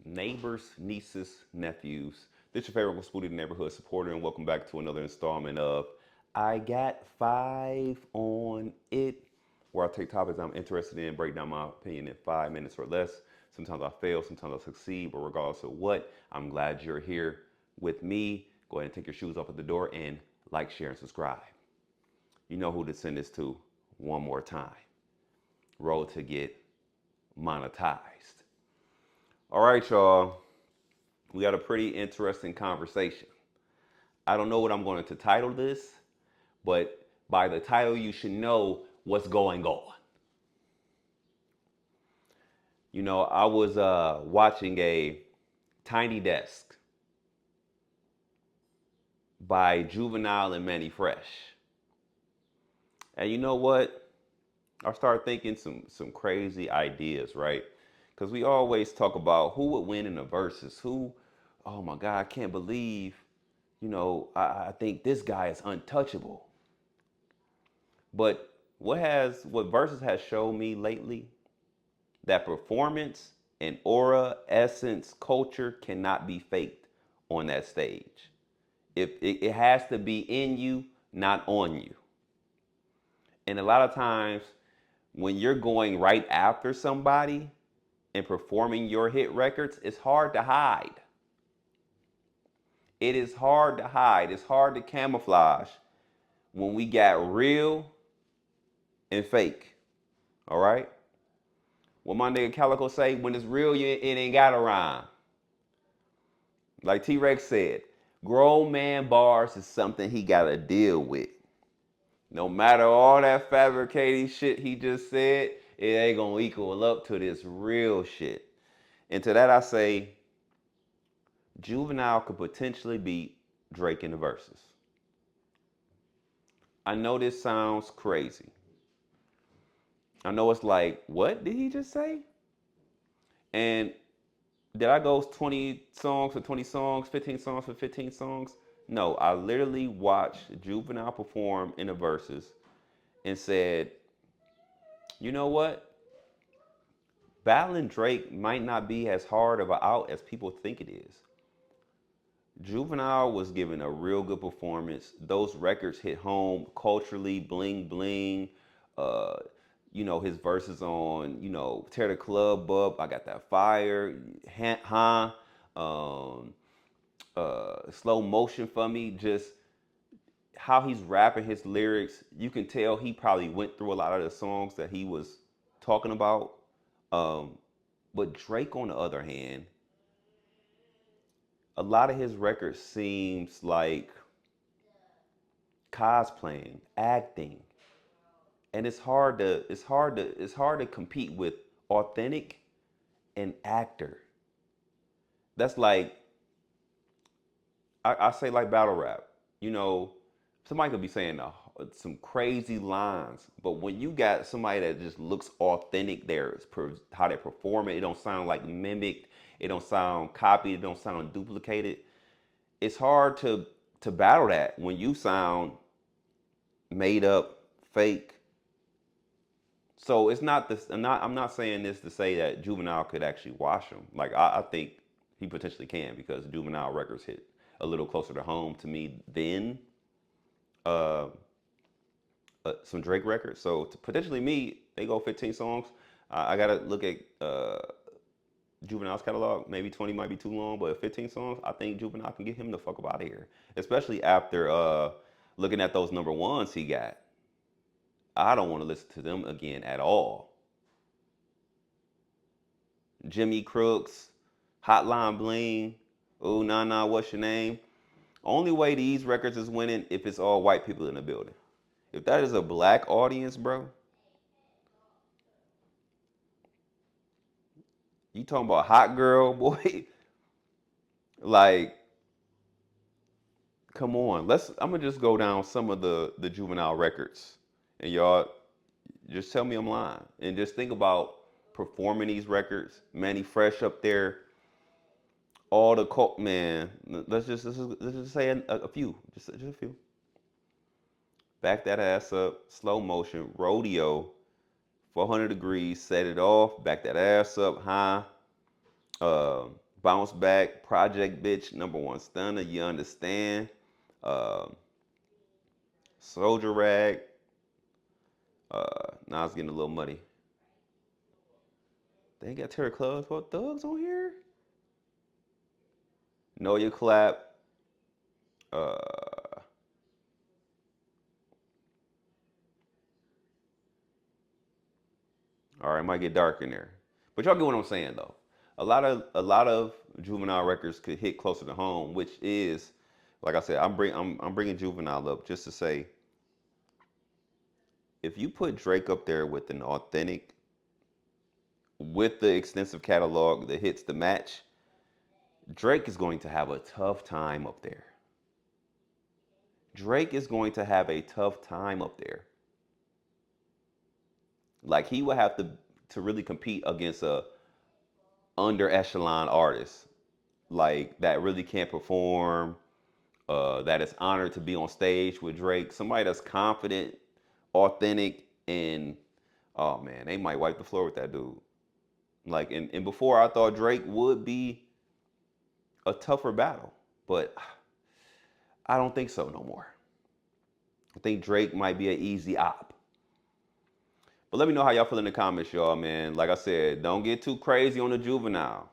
neighbors, nieces, nephews. This your favorite Uncle Spooty, the neighborhood supporter, and welcome back to another installment of I Got Five on It, where I take topics I'm interested in, break down my opinion in 5 minutes or less. Sometimes I fail, sometimes I succeed, but regardless of what, I'm glad you're here with me. Go ahead and take your shoes off at the door and like, share, and subscribe. You know who to send this to one more time. Roll to get monetized. All right, y'all. We got a pretty interesting conversation. I don't know what I'm going to title this, but by the title, you should know what's going on. I was watching a Tiny Desk by Juvenile and Manny Fresh. And you know what? I started thinking some crazy ideas, right? Because we always talk about who would win in the verses. Who, oh my God, I can't believe, I think this guy is untouchable. But what Versus has shown me lately, that performance and aura, essence, culture cannot be faked on that stage. If it has to be in you, not on you. And a lot of times when you're going right after somebody and performing your hit records, it's hard to hide. It is hard to hide. It's hard to camouflage when we got real and fake. All right? What my nigga Calico say, when it's real, it ain't got a rhyme. Like T-Rex said, grown man bars is something he gotta deal with. No matter all that fabricating shit he just said, it ain't gonna equal up to this real shit. And to that I say, Juvenile could potentially beat Drake in the verses. I know this sounds crazy. I know it's like, what did he just say? And did I go 20 songs for 20 songs, 15 songs for 15 songs? No, I literally watched Juvenile perform in the verses and said, you know what? Battling Drake might not be as hard of an out as people think it is. Juvenile was giving a real good performance. Those records hit home culturally, bling bling. Uh, his verses on, Tear the Club Up, I Got That Fire, huh? Um, Slow Motion for me, just how he's rapping his lyrics. You can tell he probably went through a lot of the songs that he was talking about. Um, but Drake, on the other hand, a lot of his records seems like cosplaying, acting, and it's hard to compete with authentic and actor. That's like I say like battle rap. You know, somebody could be saying some crazy lines, but when you got somebody that just looks authentic, how they perform it. It don't sound like mimicked. It don't sound copied. It don't sound duplicated. It's hard to battle that when you sound made up, fake. So it's not this. I'm not saying this to say that Juvenile could actually wash him. Like I think he potentially can because Juvenile records hit a little closer to home to me than uh, some Drake records. So potentially me, they go 15 songs. I gotta look at Juvenile's catalog. Maybe 20 might be too long, but 15 songs, I think Juvenile can get him the fuck up out of here. Especially after looking at those number ones he got. I don't want to listen to them again at all. Jimmy Crooks, Hotline Bling, Ooh Nah Nah, What's Your Name? Only way these records is winning if it's all white people in the building. If that is a black audience, bro, you talking about Hot Girl, boy? Like, come on. I'm gonna just go down some of the Juvenile records, and y'all just tell me I'm lying, and just think about performing these records. Manny Fresh up there, all the cult man. Let's just say a few, just a few. Back that ass up, slow motion, rodeo, 400 degrees, set it off, back that ass up high, uh, Bounce Back, Project Bitch, Number One Stunner, You Understand, uh, Soldier Rag. Now it's getting a little muddy. They ain't got Terror Clubs for Thugs on here. Know Your Clap. Uh, all right, might get dark in there, but y'all get what I'm saying though. A lot of Juvenile records could hit closer to home, which is, like I said, I'm bringing Juvenile up just to say, if you put Drake up there with an authentic, with the extensive catalog, the hits, the match, Drake is going to have a tough time up there. Drake is going to have a tough time up there. Like he would have to really compete against a under echelon artist like that really can't perform, that is honored to be on stage with Drake. Somebody that's confident, authentic, and oh man, they might wipe the floor with that dude. Like and before I thought Drake would be a tougher battle, but I don't think so no more. I think Drake might be an easy op. But let me know how y'all feel in the comments, y'all, man. Like I said, don't get too crazy on the Juvenile.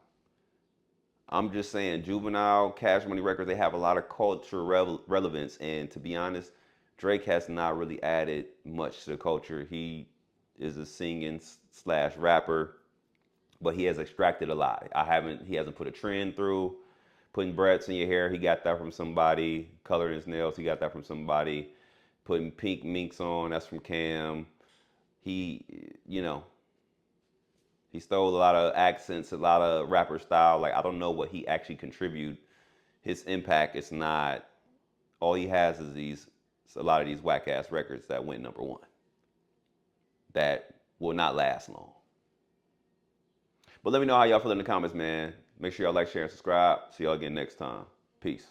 I'm just saying, Juvenile, Cash Money Records, they have a lot of culture relevance. And to be honest, Drake has not really added much to the culture. He is a singing slash rapper, but he has extracted a lot. He hasn't put a trend through. Putting breads in your hair, he got that from somebody. Coloring his nails, he got that from somebody. Putting pink minks on, that's from Cam. He, you know, he stole a lot of accents, a lot of rapper style. Like, I don't know what he actually contributed. His impact is not, all he has is a lot of these whack ass records that went number one that will not last long. But let me know how y'all feel in the comments, man. Make sure y'all like, share, and subscribe. See y'all again next time. Peace.